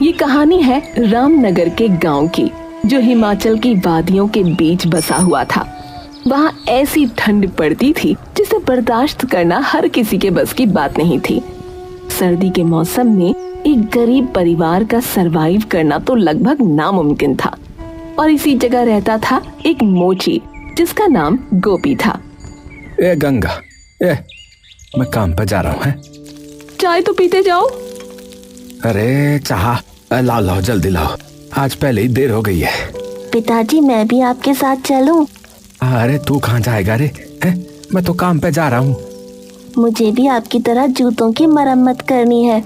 ये कहानी है रामनगर के गांव की, जो हिमाचल की वादियों के बीच बसा हुआ था। वहाँ ऐसी ठंड पड़ती थी जिसे बर्दाश्त करना हर किसी के बस की बात नहीं थी। सर्दी के मौसम में एक गरीब परिवार का सरवाइव करना तो लगभग नामुमकिन था। और इसी जगह रहता था एक मोची, जिसका नाम गोपी था। ए गंगा, मैं काम पर जा रहा हूँ। चाय तो पीते जाओ। अरे चाह लाओ जल्दी लाओ, आज पहले ही देर हो गई है। पिताजी मैं भी आपके साथ चलूं? अरे तू कहाँ जाएगा रे? मैं तो काम पे जा रहा हूँ। मुझे भी आपकी तरह जूतों की मरम्मत करनी है।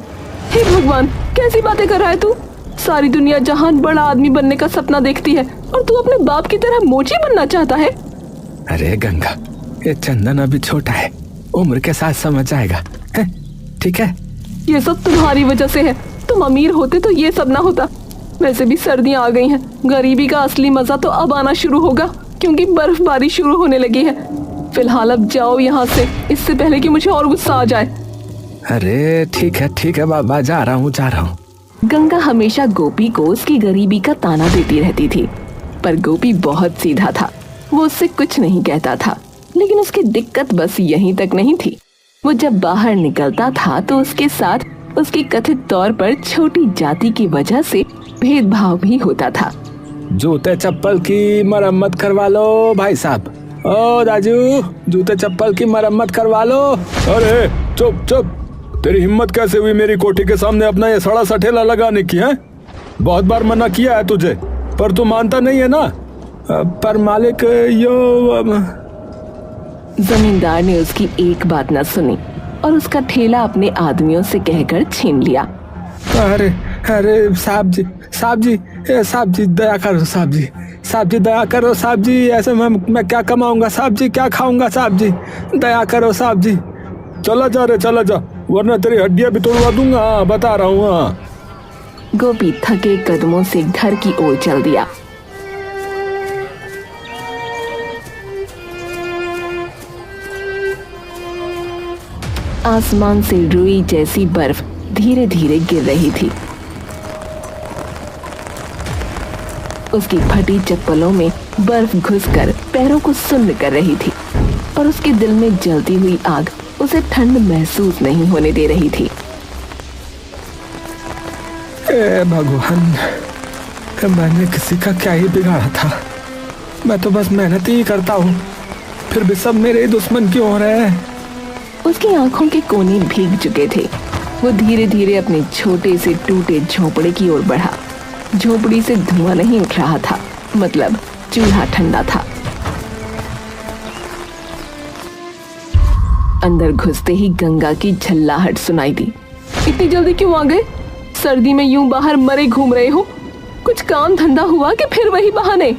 हे भगवान, कैसी बातें कर रहा है तू? सारी दुनिया जहान बड़ा आदमी बनने का सपना देखती है और तू अपने बाप की तरह मोची बनना चाहता है। अरे गंगा, ये चंदन अभी छोटा है, उम्र के साथ समझ जाएगा। ठीक है, ये सब तुम्हारी वजह से है। तुम अमीर होते तो ये सब ना होता। वैसे भी सर्दियाँ आ गई हैं, गरीबी का असली मजा तो अब आना शुरू होगा, क्योंकि बर्फबारी शुरू होने लगी है। फिलहाल अब जाओ यहाँ से, इससे पहले कि मुझे और गुस्सा आ जाए। अरे ठीक है बाबा, जा रहा हूँ। गंगा हमेशा गोपी को उसकी गरीबी का ताना देती रहती थी, पर गोपी बहुत सीधा था। वो उससे कुछ नहीं कहता था, लेकिन उसकी दिक्कत बस यहीं तक नहीं थी। वो जब बाहर निकलता था तो उसके साथ उसकी कथित तौर पर छोटी जाति की वजह से भेदभाव भी होता था। जूते चप्पल की मरम्मत करवा लो भाई साहब। ओ राजू, जूते चप्पल की मरम्मत करवा लो। अरे चुप, तेरी हिम्मत कैसे हुई मेरी कोठी के सामने अपना ये सड़ा सा ठेला लगाने की? है बहुत बार मना किया है तुझे, पर तू मानता नहीं है ना। पर मालिक जमींदार ने उसकी एक बात न सुनी और उसका ठेला अपने आदमियों से कहकर छीन लिया। अरे साहब जी दया करो साहब जी दया करो साहब जी। ऐसे मैं क्या कमाऊंगा साहब जी, क्या खाऊंगा साहब जी, दया करो साहब जी। चला जा, वरना तेरी हड्डियां भी तोड़वा दूंगा। बता रहा हूँ। गोपी थके कदमों से घर की ओर चल दिया। आसमान से रुई जैसी बर्फ धीरे धीरे गिर रही थी। उसकी फटी चप्पलों में बर्फ घुसकर पैरों को सुन्न कर रही थी और उसके दिल में जलती हुई आग उसे ठंड महसूस नहीं होने दे रही थी। ए भगवान, मैंने किसी का क्या ही बिगाड़ा था? मैं तो बस मेहनत ही करता हूँ, फिर भी सब मेरे दुश्मन क्यों हो रहे हैं? उसकी आंखों के कोने भीग चुके थे। वो धीरे धीरे अपने छोटे से टूटे झोंपड़े की ओर बढ़ा। झोंपड़ी से धुआं नहीं उठ रहा था, मतलब चूल्हा ठंडा था। अंदर घुसते ही गंगा की झल्लाहट सुनाई दी। इतनी जल्दी क्यों आ गए? सर्दी में यूं बाहर मरे घूम रहे हो? कुछ काम धंधा हुआ कि फिर वही बहाने?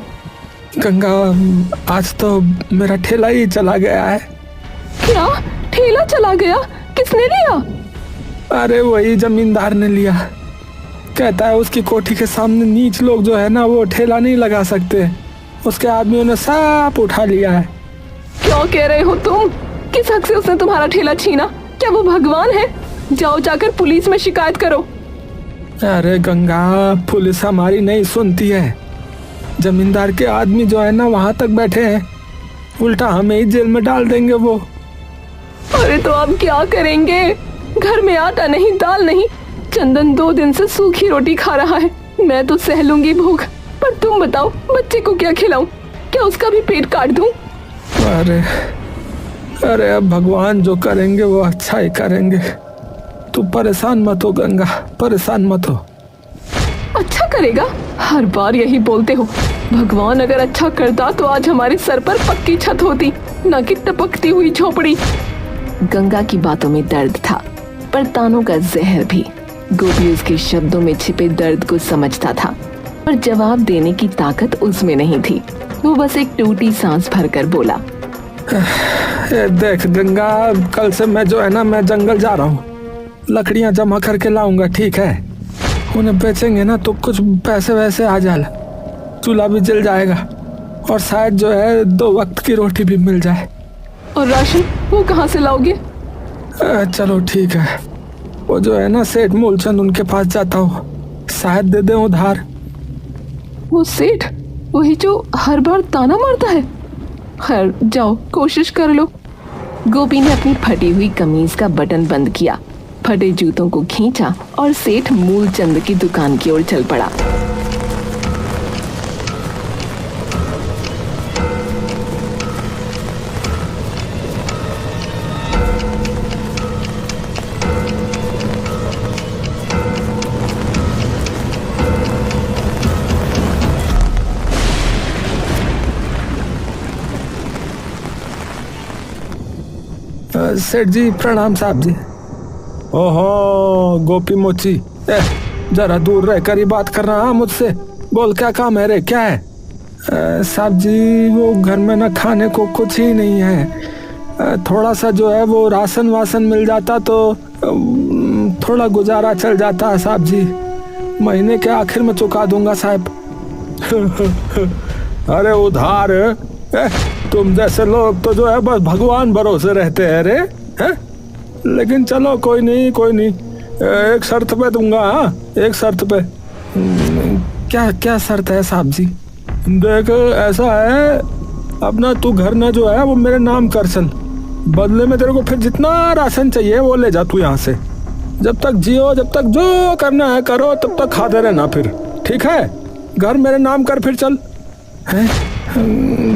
गंगा, आज तो मेरा ठेला ही चला गया है। क्या? ठेला चला गया? किसने लिया? अरे वही जमींदार ने लिया। कहता है उसकी कोठी के सामने नीच लोग जो है ना, वो ठेला नहीं लगा सकते। उसके आदमियों ने सब उठा लिया है। क्या कह रहे हो तुम? किस हक से उसने तुम्हारा ठेला छीना? क्या वो भगवान है? जाओ जाकर पुलिस में शिकायत करो। अरे गंगा, पुलिस हमारी नहीं सुनती है। जमींदार के आदमी जो है ना वहां तक बैठे हैं, उल्टा हमें ही जेल में डाल देंगे वो। अरे तो अब क्या करेंगे? घर में आटा नहीं, दाल नहीं। चंदन 2 दिन से सूखी रोटी खा रहा है। मैं तो सह लूंगी भूख, पर तुम बताओ, बच्चे को क्या खिलाऊं? क्या उसका भी पेट काट दूं? अरे अब भगवान जो करेंगे वो अच्छा ही करेंगे। तू परेशान मत हो गंगा, परेशान मत हो। अच्छा करेगा? हर बार यही बोलते हो। भगवान अगर अच्छा करता तो आज हमारे सर पर पक्की छत होती, न कि टपकती हुई झोपड़ी। गंगा की बातों में दर्द था, पर तानों का जहर भी। गोपी उसके शब्दों में छिपे दर्द को समझता था, पर जवाब देने की ताकत उसमें नहीं थी। वो बस एक टूटी सांस भरकर बोला, देख गंगा, कल से मैं जो है ना, मैं जंगल जा रहा हूँ। लकड़ियाँ जमा करके लाऊंगा, ठीक है? उन्हें बेचेंगे ना तो कुछ पैसे वैसे आ जाए, चूल्हा भी जल जाएगा और शायद जो है 2 वक्त की रोटी भी मिल जाए। और राशन वो कहाँ से लाओगे? चलो ठीक है, वो जो है ना सेठ मूलचंद, उनके पास जाता हूँ, शायद दे दे उधार। वो सेठ वही जो हर बार ताना मारता है। खैर जाओ कोशिश कर लो। गोपी ने अपनी फटी हुई कमीज का बटन बंद किया, फटे जूतों को खींचा और सेठ मूलचंद की दुकान की ओर चल पड़ा। सेठ जी प्रणाम साहब जी। ओहो गोपी मोची, जरा दूर रहकर ही बात कर रहा मुझसे। बोल क्या काम है रे, क्या है? साहब जी वो घर में ना खाने को कुछ ही नहीं है। थोड़ा सा जो है वो राशन वासन मिल जाता तो थोड़ा गुजारा चल जाता है साहब जी। महीने के आखिर में चुका दूंगा साहब। अरे उधार तुम जैसे लोग तो जो है बस भगवान भरोसे रहते हैं रे हैं? लेकिन चलो कोई नहीं कोई नहीं, एक शर्त पे दूंगा। हाँ एक शर्त पे। क्या क्या शर्त है साहब जी? देख ऐसा है, अपना तू घर ना जो है वो मेरे नाम कर चल, बदले में तेरे को फिर जितना राशन चाहिए वो ले जा तू यहाँ से। जब तक जियो, जब तक जो करना है करो, तब तक खाते रहना फिर, ठीक है? घर मेरे नाम कर फिर चल। है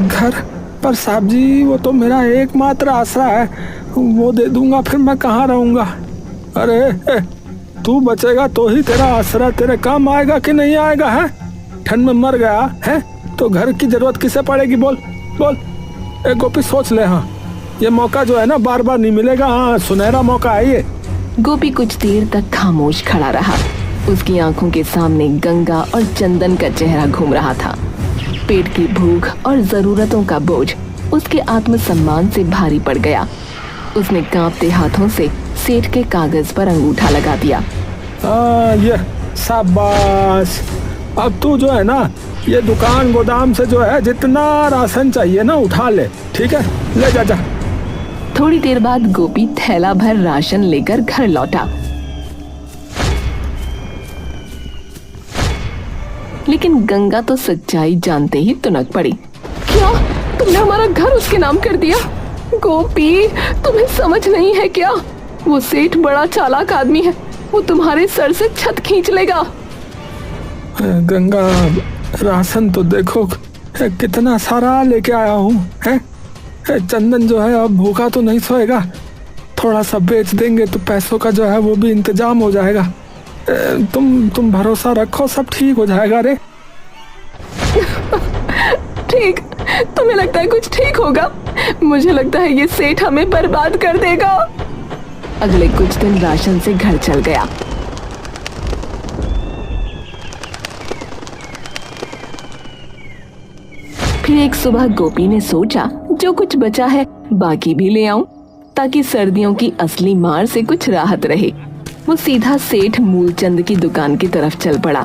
घर पर साहब जी वो तो मेरा एकमात्र आसरा है, वो दे दूंगा फिर मैं कहाँ रहूंगा? अरे तू बचेगा तो ही तेरा आसरा तेरे काम आएगा कि नहीं आएगा? है ठंड में मर गया है तो घर की जरूरत किसे पड़ेगी? बोल बोल। एक गोपी सोच ले। हाँ ये मौका जो है ना बार बार नहीं मिलेगा। हाँ सुनहरा मौका है ये। गोपी कुछ देर तक खामोश खड़ा रहा। उसकी आंखों के सामने गंगा और चंदन का चेहरा घूम रहा था। पेट की भूख और जरूरतों का बोझ उसके आत्मसम्मान से भारी पड़ गया। उसने कांपते हाथों से सेठ के कागज पर अंगूठा लगा दिया। ये शाबाश। अब तू जो है ना ये दुकान गोदाम से जो है जितना राशन चाहिए ना उठा ले, ठीक है? ले जा जा। थोड़ी देर बाद गोपी थैला भर राशन लेकर घर लौटा, लेकिन गंगा तो सच्चाई जानते ही तुनक पड़ी। क्या तुमने हमारा घर उसके नाम कर दिया? गोपी तुम्हें समझ नहीं है क्या? वो सेठ बड़ा चालाक आदमी है, वो तुम्हारे सर से छत खींच लेगा। गंगा राशन तो देखो कितना सारा लेके आया हूँ है? चंदन जो है अब भूखा तो नहीं सोएगा, थोड़ा सा बेच देंगे तो पैसों का जो है वो भी इंतजाम हो जाएगा। तुम भरोसा रखो सब ठीक हो जाएगा रे। ठीक? तुम्हें लगता है कुछ ठीक होगा? मुझे लगता है ये सेठ हमें बर्बाद कर देगा। अगले कुछ दिन राशन से घर चल गया। फिर एक सुबह गोपी ने सोचा जो कुछ बचा है बाकी भी ले आऊं, ताकि सर्दियों की असली मार से कुछ राहत रहे। वो सीधा सेठ मूलचंद की दुकान की तरफ चल पड़ा।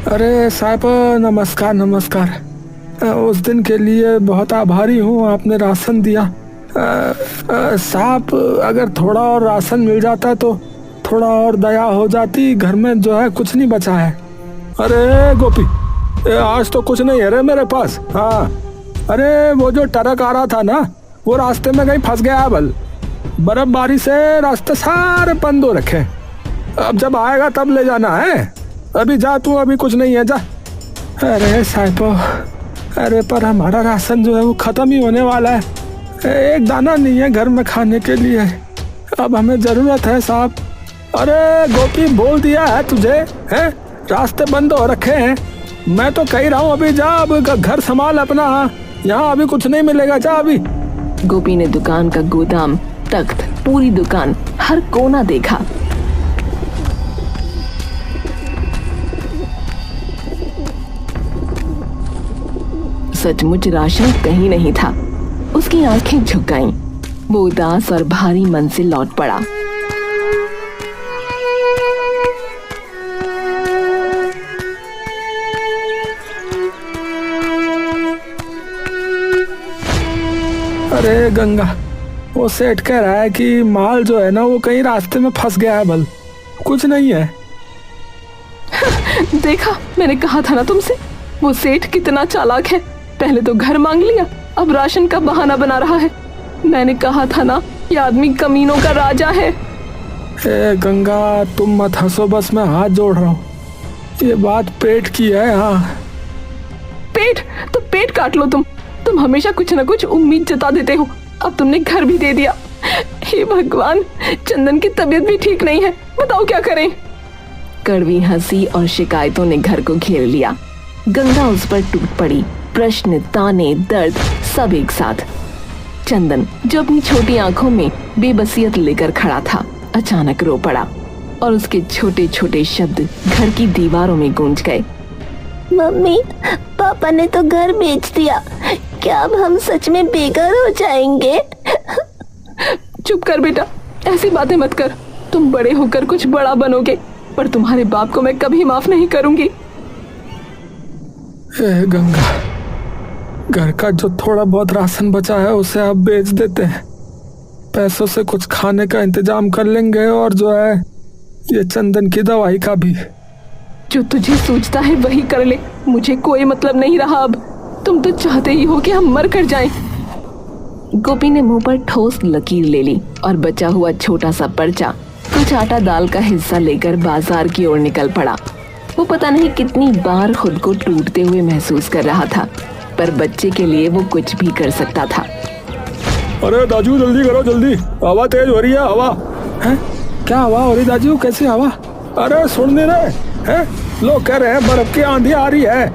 अरे साहब नमस्कार नमस्कार। उस दिन के लिए बहुत आभारी हूँ, आपने राशन दिया। साहब अगर थोड़ा और राशन मिल जाता तो थोड़ा और दया हो जाती, घर में जो है कुछ नहीं बचा है। अरे गोपी आज तो कुछ नहीं है रे मेरे पास। हाँ अरे वो जो ट्रक आ रहा था ना वो रास्ते में कहीं फंस गया है। बल बर्फबारी से रास्ते सारे बंद हो रखे, अब जब आएगा तब ले जाना है। अभी जा तू, अभी कुछ नहीं है, जा। अरे साहिबो, अरे पर हमारा राशन जो है वो खत्म ही होने वाला है, एक दाना नहीं है घर में खाने के लिए, अब हमें जरूरत है साहब। अरे गोपी बोल दिया है तुझे, है रास्ते बंद हो रखे हैं, मैं तो कह रहा हूँ अभी जा, अब घर संभाल अपना, यहाँ अभी कुछ नहीं मिलेगा, जा अभी। गोपी ने दुकान का गोदाम, तख्त, पूरी दुकान, हर कोना देखा। सचमुच राशन कहीं नहीं था। उसकी आंखें झुक गईं। वो उदास और भारी मन से लौट पड़ा। अरे गंगा, वो सेठ कह रहा है कि माल जो है ना वो कहीं रास्ते में फंस गया है, बल कुछ नहीं है। देखा, मैंने कहा था ना तुमसे, वो सेठ कितना चालाक है। पहले तो घर मांग लिया, अब राशन का बहाना बना रहा है। मैंने कहा था ना, ये आदमी कमीनों का राजा है। ए गंगा, तुम मत हंसो, बस मैं हाथ जोड़ रहा हूँ। ये बात पेट की है। हाँ, पेट तो पेट काट लो तुम हमेशा कुछ न कुछ उम्मीद जता देते हो। अब तुमने घर भी दे दिया। हे भगवान, चंदन की तबीयत भी ठीक नहीं है, बताओ क्या करें। कड़वी हंसी और शिकायतों ने घर को घेर लिया। गंगा उस पर टूट पड़ी, प्रश्न, ताने, दर्द सब एक साथ। चंदन, जो अपनी छोटी आंखों में बेबसियत लेकर खड़ा था, अचानक रो पड़ा और उसके छोटे छोटे शब्द घर की दीवारों में गूंज गए। मम्मी, पापा ने तो घर बेच दिया, क्या अब हम सच में बेघर हो जाएंगे? चुप कर बेटा, ऐसी बातें मत कर। तुम बड़े होकर कुछ बड़ा बनोगे, पर तुम्हारे बाप को मैं कभी माफ नहीं करूंगी। ए गंगा, घर का जो थोड़ा बहुत राशन बचा है उसे आप बेच देते हैं, पैसों से कुछ खाने का इंतजाम कर लेंगे, और जो है ये चंदन की दवाई का भी। जो तुझे सूझता है वही कर ले, मुझे कोई मतलब नहीं रहा अब। तुम तो चाहते ही हो कि हम मर कर जाएं। गोपी ने मुंह पर ठोस लकीर ले ली और बचा हुआ छोटा सा पर्चा, कुछ आटा दाल का हिस्सा लेकर बाजार की ओर निकल पड़ा। वो पता नहीं कितनी बार खुद को टूटते हुए महसूस कर रहा था, पर बच्चे के लिए वो कुछ भी कर सकता था। अरे दाजू, जल्दी करो जल्दी, हवा तेज हो रही है। हवा है? क्या हवा हो रही दाजू? कैसी हवा? अरे सुन नहीं रहे हैं? लोग कह रहे हैं बर्फ की आंधी आ रही है।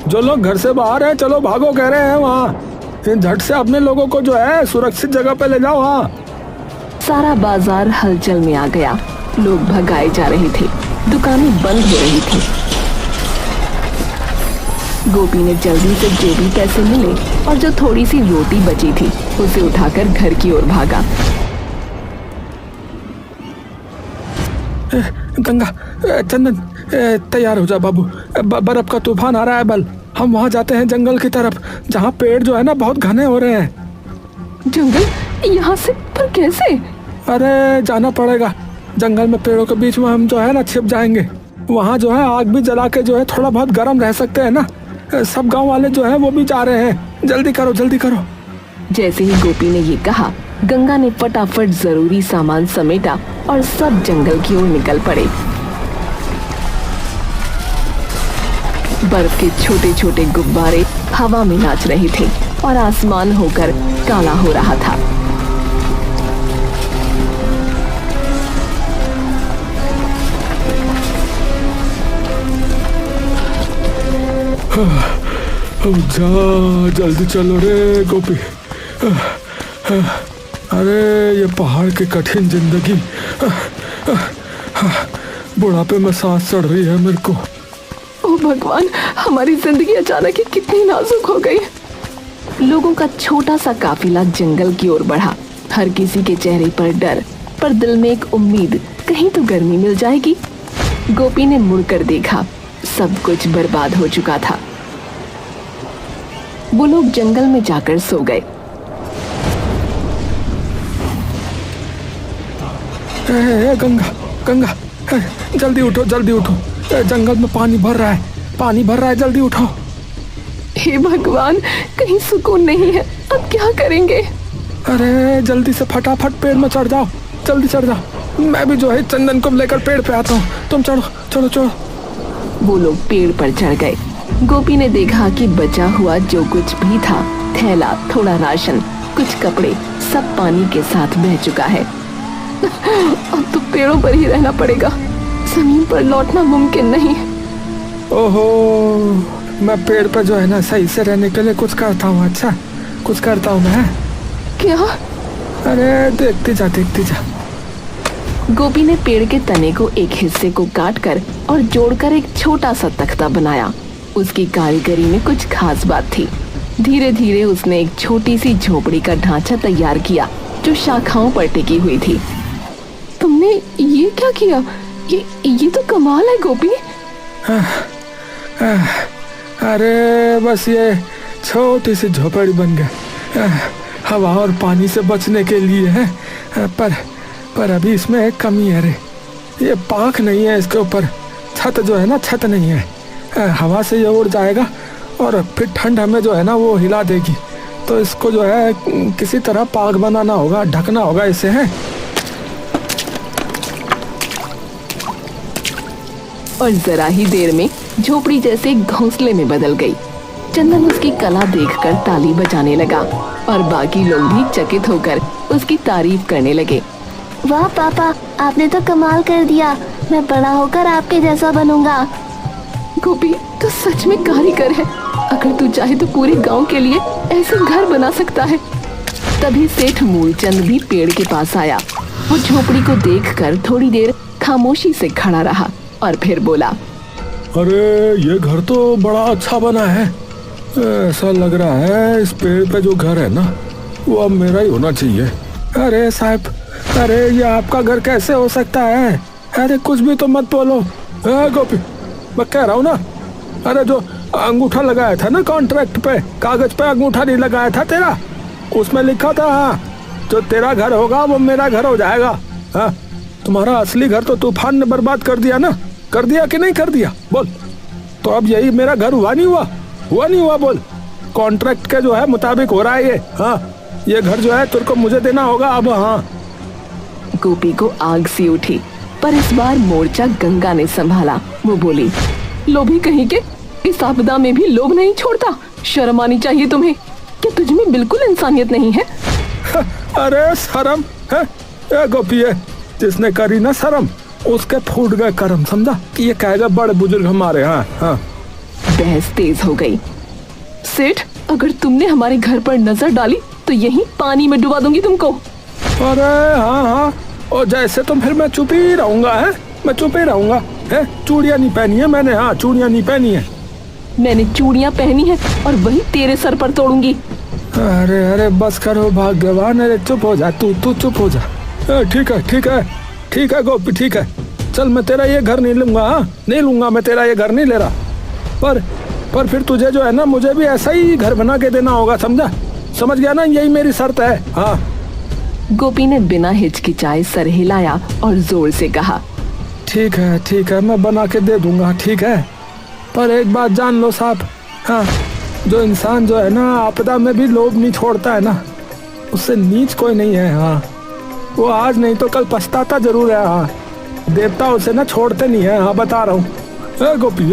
जो लोग घर से बाहर हैं, चलो भागो कह रहे हैं वहाँ। झट से अपने लोगों को जो है सुरक्षित जगह पे ले जाओ। हाँ, सारा बाजार हलचल में आ गया। लोग भगाए जा रहे थे, दुकानें बंद हो रही थी। गोपी ने जल्दी से जो भी पैसे मिले और जो थोड़ी सी रोटी बची थी उसे उठाकर घर की ओर भागा। गंगा, चंदन, तैयार हो जा बाबू, बर्फ का तूफान आ रहा है। बल हम वहाँ जाते हैं जंगल की तरफ, जहाँ पेड़ जो है ना बहुत घने हो रहे हैं। जंगल? यहाँ से? पर कैसे? अरे जाना पड़ेगा, जंगल में पेड़ों के बीच में हम जो है ना छिप जाएंगे। वहाँ जो है आग भी जला के जो है थोड़ा बहुत गर्म रह सकते हैं ना। सब गांव वाले जो है वो भी जा रहे हैं, जल्दी करो जल्दी करो। जैसे ही गोपी ने ये कहा, गंगा ने फटाफट जरूरी सामान समेटा और सब जंगल की ओर निकल पड़े। बर्फ के छोटे छोटे गुब्बारे हवा में नाच रहे थे और आसमान होकर काला हो रहा था। जा, जल्दी चलो रे गोपी। अरे ये पहाड़ की कठिन जिंदगी, बुढ़ापे में सांस चढ़ रही है मेरे को। ओ भगवान, हमारी जिंदगी अचानक ही कितनी नाजुक हो गई। लोगों का छोटा सा काफिला जंगल की ओर बढ़ा। हर किसी के चेहरे पर डर, पर दिल में एक उम्मीद, कहीं तो गर्मी मिल जाएगी। गोपी ने मुड़कर देखा, सब कुछ बर्बाद हो चुका था। वो लोग जंगल में जाकर सो गए। गंगा, गंगा, जल्दी उठो जल्दी उठो, जंगल में पानी भर रहा है, पानी भर रहा है, जल्दी उठो। हे भगवान, कहीं सुकून नहीं है, अब क्या करेंगे? अरे जल्दी से फटाफट पेड़ में चढ़ जाओ, जल्दी चढ़ जाओ। मैं भी जो है चंदन को लेकर पेड़ पे आता हूँ, तुम चढ़ो चढ़ो चढ़ो। वो लोग पेड़ पर चढ़ गए। गोपी ने देखा कि बचा हुआ जो कुछ भी था, थैला, थोड़ा राशन, कुछ कपड़े, सब पानी के साथ बह चुका है। अब तो पेड़ों पर ही रहना पड़ेगा, जमीन पर लौटना मुमकिन नहीं। ओहो, मैं पेड़ पर जो है ना सही से रहने के लिए कुछ करता हूँ। अच्छा, कुछ करता हूँ मैं। क्या? अरे देखती जा देखती जा। गोपी ने पेड़ के तने को एक हिस्से को काटकर और जोड़कर एक छोटा सा तख्ता बनाया। उसकी कारीगरी में कुछ खास बात थी। धीरे धीरे उसने एक छोटी सी झोपड़ी का ढांचा तैयार किया जो शाखाओं पर टिकी हुई थी। तुमने ये क्या किया? ये तो कमाल है गोपी। अरे बस ये छोटी सी झोपड़ी बन गई। हवा और पानी से बचने के लिए है। पर अभी इसमें एक कमी है रे, ये पाख नहीं है इसके ऊपर, छत जो है ना छत नहीं है। हवा से ये उड़ जाएगा और फिर ठंड हमें जो है ना वो हिला देगी, तो इसको जो है किसी तरह पाख बनाना होगा, ढकना होगा इसे है। और जरा ही देर में झोपड़ी जैसे एक घोंसले में बदल गई। चंदन उसकी कला देखकर ताली बजाने लगा और बाकी लोग भी चकित होकर उसकी तारीफ करने लगे। वाह पापा, आपने तो कमाल कर दिया, मैं बड़ा होकर आपके जैसा बनूंगा। गोपी तो सच में कारीगर है, अगर तू चाहे तो पूरे गांव के लिए ऐसे घर बना सकता है। तभी सेठ मूलचंद भी पेड़ के पास आया। वो झोपड़ी को देखकर थोड़ी देर खामोशी से खड़ा रहा और फिर बोला, अरे ये घर तो बड़ा अच्छा बना है। ऐसा लग रहा है इस पेड़ पे जो घर है ना वो अब मेरा ही होना चाहिए। अरे साहब, अरे ये आपका घर कैसे हो सकता है? अरे कुछ भी तो मत बोलो। गोपी, मैं कह रहा हूँ ना, अरे जो अंगूठा लगाया था ना कॉन्ट्रैक्ट पे, कागज पे अंगूठा नहीं लगाया था तेरा, उसमें लिखा था हाँ जो तेरा घर होगा वो मेरा घर हो जाएगा। हाँ, तुम्हारा असली घर तो तूफान ने बर्बाद कर दिया ना, कर दिया कि नहीं कर दिया बोल? तो अब यही मेरा घर हुआ नहीं हुआ? हुआ नहीं हुआ बोल? कॉन्ट्रैक्ट के जो है मुताबिक हो रहा है ये। हाँ, ये घर जो है तेरे को मुझे देना होगा अब। हाँ। गोपी को आग सी उठी, पर इस बार मोर्चा गंगा ने संभाला। वो बोली, लोभी कहीं के, इस आपदा में भी लोभ नहीं छोड़ता। शर्म आनी चाहिए तुम्हें, क्या तुझ में बिल्कुल इंसानियत नहीं है? अरे शर्म है गोपी, है जिसने करी ना शर्म उसके फूट गए कर्म, समझा? ये कहेगा बड़े बुजुर्ग हमारे। हाँ हाँ। बहस तेज हो गई। सेठ, अगर तुमने हमारे घर पर नजर डाली तो यहीं पानी में डुबा दूंगी तुमको। अरे हाँ, और जैसे तुम फिर मैं चुप ही रहूंगा। है, मैं चुप ही रहूंगा। है, चूड़ियां नहीं पहनी है मैंने। हाँ, चूड़ियां नहीं पहनी है मैंने। चूड़ियां पहनी है और वही तेरे सर पर तोड़ूंगी। अरे बस करो भाग्यवान, अरे चुप हो जा, तू चुप हो जा। ठीक है गोपी, ठीक है, चल मैं तेरा ये घर नहीं लूंगा। हाँ, नहीं लूंगा, मैं तेरा ये घर नहीं ले रहा। पर फिर तुझे जो है ना मुझे भी ऐसा ही घर बना के देना होगा, समझा? समझ गया ना, यही मेरी शर्त है। हाँ। गोपी ने बिना हिचकिचाए सर हिलाया और जोर से कहा, ठीक है, मैं बना के दे दूंगा, ठीक है। पर एक बात जान लो साहब, हाँ, जो इंसान जो है ना आपदा में भी लोभ नहीं छोड़ता है ना, उससे नीच कोई नहीं है। हाँ, वो आज नहीं तो कल पछताता जरूर है। हाँ, देवता उसे ना छोड़ते नहीं है। हाँ, बता रहा हूँ। गोपी,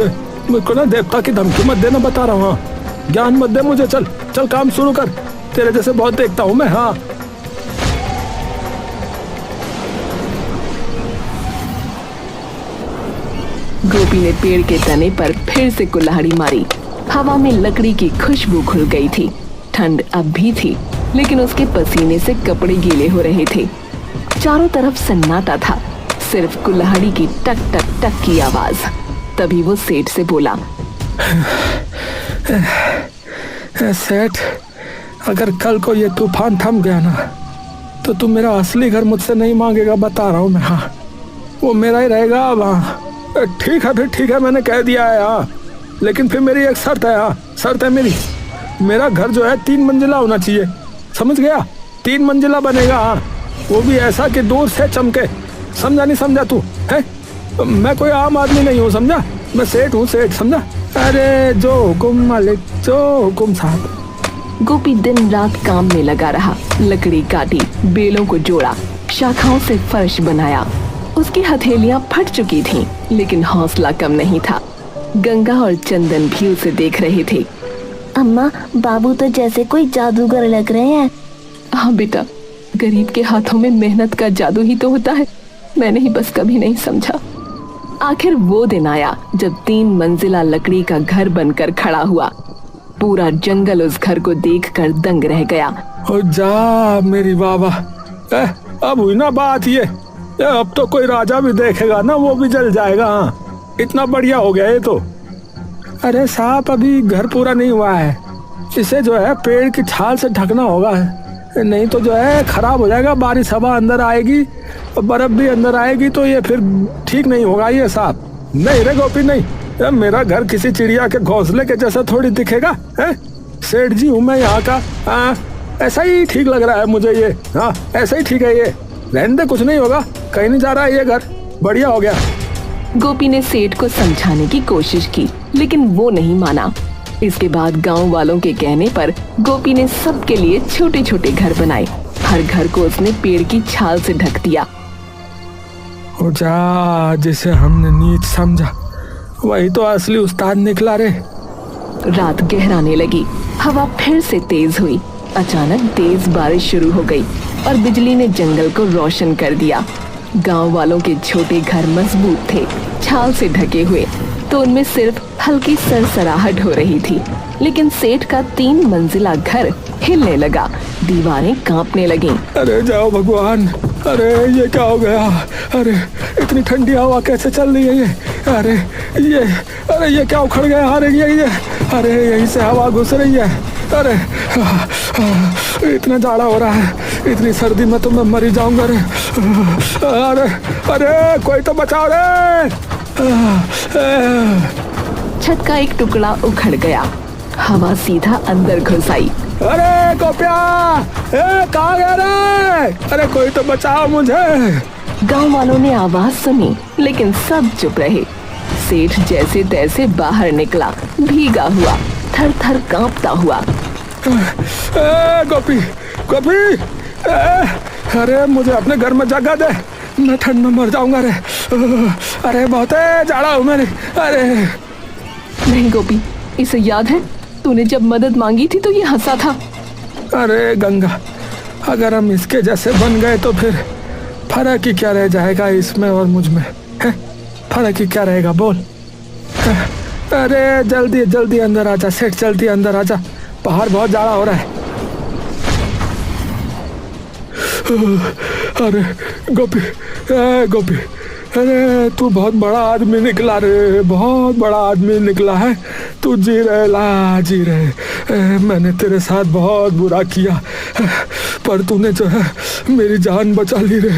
मेरे को ना देवता की धमकी मत देना, बता रहा हूँ। हाँ, ज्ञान मत दे मुझे, चल काम शुरू कर, तेरे जैसे बहुत देखता हूँ मैं। हाँ। गोपी ने पेड़ के तने पर फिर से कुल्हाड़ी मारी। हवा में लकड़ी की खुशबू घुल गई थी। ठंड अब भी थी, लेकिन उसके पसीने से कपड़े गीले हो रहे थे। चारों तरफ सन्नाटा था, सिर्फ कुल्हाड़ी की टक टक टक की आवाज। तभी वो सेठ से बोला, सेठ, अगर कल को ये तूफान थम गया ना तो तू मेरा असली घर मुझसे नहीं मांगेगा, बता रहा हूँ मैं। हाँ, वो मेरा ही रहेगा अब। हाँ, ठीक है, फिर ठीक है, मैंने कह दिया है। हाँ, लेकिन फिर मेरी एक शर्त है। हाँ, शर्त है मेरा घर जो है 3 मंजिला होना चाहिए, समझ गया? 3 मंजिला बनेगा। हाँ, वो भी ऐसा कि दूर से चमके। समझा नहीं समझा तू? है, मैं कोई आम आदमी नहीं हूँ, समझा? मैं सेठ हूँ, सेठ, समझा? अरे जो हुकुम मालिक, जो हुकुम साहब। गोपी दिन रात काम में लगा रहा। लकड़ी काटी, बेलों को जोड़ा, शाखाओं से फर्श बनाया। उसकी हथेलियां फट चुकी थीं, लेकिन हौसला कम नहीं था। गंगा और चंदन भी उसे देख रहे थे। अम्मा, बाबू तो जैसे कोई जादूगर लग रहे हैं। हाँ बेटा, गरीब के हाथों में मेहनत का जादू ही तो होता है। मैंने ही बस कभी नहीं समझा। आखिर वो दिन आया जब 3 मंजिला लकड़ी का घर बनकर खड़ा हुआ। पूरा जंगल उस घर को देखकर दंग रह गया। ओ जा मेरी बाबा, अब हुई ना बात ये। अब तो कोई राजा भी देखेगा ना वो भी जल जाएगा। हाँ, इतना बढ़िया हो गया ये तो। अरे साहब, अभी घर पूरा नहीं हुआ है, इसे जो है पेड़ की छाल से ढकना होगा, नहीं तो जो है खराब हो जाएगा। बारिश हवा अंदर आएगी और बर्फ भी अंदर आएगी तो ये फिर ठीक नहीं होगा ये साहब। नहीं रे गोपी, नहीं, मेरा घर किसी चिड़िया के घोंसले के जैसा थोड़ी दिखेगा। है, सेठ जी हूँ मैं यहाँ का। ऐसा ही ठीक लग रहा है मुझे ये। हाँ ऐसा ही ठीक है ये, रहने दे, कुछ नहीं होगा, कहीं नहीं जा रहा है ये घर, बढ़िया हो गया। गोपी ने सेठ को समझाने की कोशिश की लेकिन वो नहीं माना। इसके बाद गांव वालों के कहने पर गोपी ने सबके लिए छोटे छोटे घर बनाए। हर घर को उसने पेड़ की छाल से ढक दिया। जा, जिसे हमने नीच समझा वही तो असली उस्ताद निकला रे। रात गहराने लगी, हवा फिर से तेज हुई। अचानक तेज बारिश शुरू हो गई और बिजली ने जंगल को रोशन कर दिया। गांव वालों के छोटे घर मजबूत थे, छाल से ढके हुए, तो उनमें सिर्फ हल्की सरसराहट हो रही थी। लेकिन सेठ का 3 मंजिला घर हिलने लगा, दीवारें कांपने लगीं। अरे जाओ भगवान, अरे ये क्या हो गया? अरे इतनी ठंडी हवा कैसे चल रही है ये? अरे ये क्या उखड़ गया? अरे यहीं से हवा घुस रही है। अरे इतना जाड़ा हो रहा है, इतनी सर्दी में तो मैं मर ही जाऊंगा रे। अरे कोई तो बचाओ रे। छत का एक टुकड़ा उखड़ गया, हवा सीधा अंदर घुस आई। अरे गोपिया, कहाँ गया रे? अरे कोई तो बचाओ मुझे। गांव वालों ने आवाज सुनी लेकिन सब चुप रहे। सेठ जैसे तैसे बाहर निकला, भीगा हुआ, थर थर कांपता हुआ। गोपी, अरे मुझे अपने घर में जगह दे, मैं ठंड में मर जाऊंगा रे। अरे बहुत जाड़ा हूँ मैंने। अरे नहीं गोपी, इसे याद है तूने जब मदद मांगी थी तो ये हंसा था। अरे गंगा, अगर हम इसके जैसे बन गए तो फिर फर्क ही क्या रह जाएगा इसमें और मुझ में? है फर्क ही क्या रहेगा बोल? अरे जल्दी जल्दी अंदर आजा सेठ, जल्दी अंदर आजा, बाहर बहुत जाड़ा हो रहा है। अरे गोपी, अरे तू बहुत बड़ा आदमी निकला रे, बहुत बड़ा आदमी निकला है तू। जी रहे, मैंने तेरे साथ बहुत बुरा किया, पर तूने जो है मेरी जान बचा ली रे।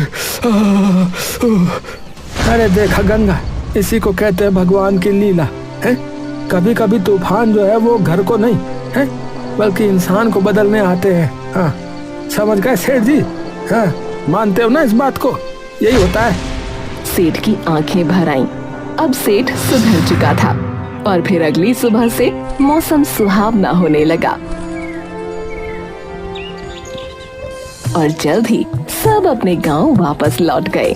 अरे देखा गंगा, इसी को कहते हैं भगवान की लीला है। कभी कभी तूफान जो है वो घर को नहीं है बल्कि इंसान को बदलने आते हैं। हाँ समझ गए सेठ जी? हाँ मानते हो ना इस बात को? यही होता है। सेठ की आंखें भर आईं। अब सेठ सुधर चुका था और फिर अगली सुबह से मौसम सुहावना होने लगा और जल्द ही सब अपने गांव वापस लौट गए।